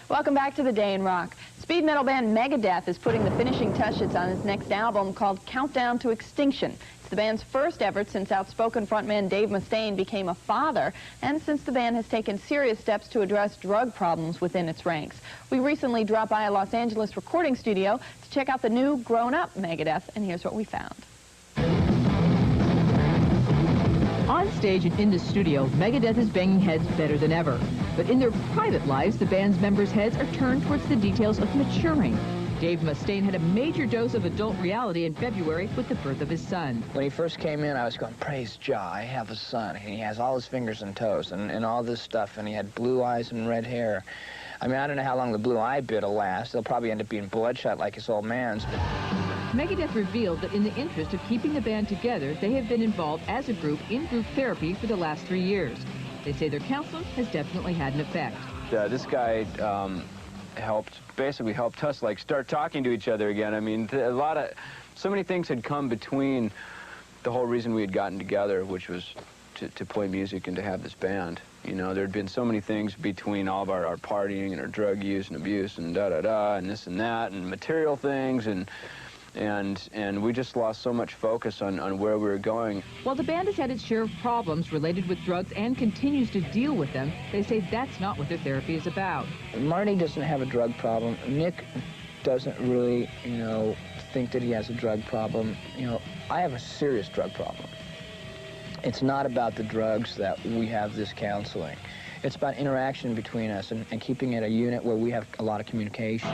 Welcome back to the Day in Rock. Speed metal band Megadeth is putting the finishing touches on its next album called Countdown to Extinction. It's the band's first effort since outspoken frontman Dave Mustaine became a father, and since the band has taken serious steps to address drug problems within its ranks. We recently dropped by a Los Angeles recording studio to check out the new grown-up Megadeth, and here's what we found. On stage and in the studio, Megadeth is banging heads better than ever. But in their private lives, the band's members' heads are turned towards the details of maturing. Dave Mustaine had a major dose of adult reality in February with the birth of his son. When he first came in, I was going, praise Jah, I have a son. And he has all his fingers and toes and all this stuff, and he had blue eyes and red hair. I mean, I don't know how long the blue eye bit will last. They'll probably end up being bloodshot like his old man's. Megadeth revealed that in the interest of keeping the band together, they have been involved as a group in group therapy for the last 3 years. They say their counseling has definitely had an effect. This guy basically helped us like start talking to each other again. I mean, so many things had come between the whole reason we had gotten together, which was to play music and to have this band. You know, there'd been so many things between all of our partying and our drug use and abuse and da-da-da and this and that and material things and we just lost so much focus on where we were going. While the band has had its share of problems related with drugs and continues to deal with them, they say that's not what their therapy is about. Marty doesn't have a drug problem. Nick doesn't really, think that he has a drug problem. I have a serious drug problem. It's not about the drugs that we have this counseling. It's about interaction between us and keeping it a unit where we have a lot of communication.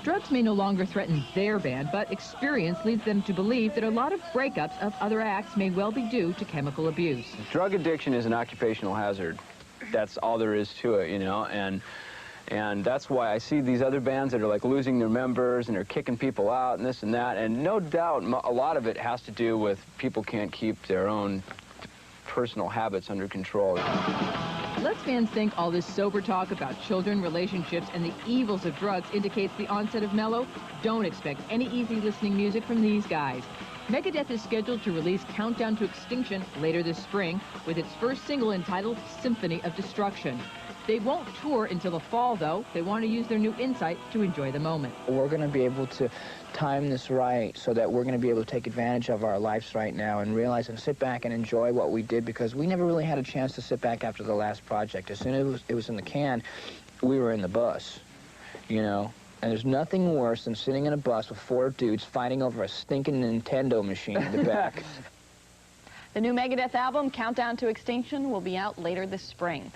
Drugs may no longer threaten their band, but experience leads them to believe that a lot of breakups of other acts may well be due to chemical abuse. Drug addiction is an occupational hazard. That's all there is to it, and that's why I see these other bands that are like losing their members and they're kicking people out and this and that, and no doubt a lot of it has to do with people can't keep their own personal habits under control. Less fans think all this sober talk about children, relationships, and the evils of drugs indicates the onset of mellow. Don't expect any easy listening music from these guys. Megadeth is scheduled to release Countdown to Extinction later this spring, with its first single entitled Symphony of Destruction. They won't tour until the fall, though. They want to use their new insight to enjoy the moment. We're going to be able to time this right so that we're going to be able to take advantage of our lives right now and realize and sit back and enjoy what we did, because we never really had a chance to sit back after the last project. As soon as it was in the can, we were in the bus, And there's nothing worse than sitting in a bus with 4 dudes fighting over a stinking Nintendo machine in the back. The new Megadeth album, Countdown to Extinction, will be out later this spring.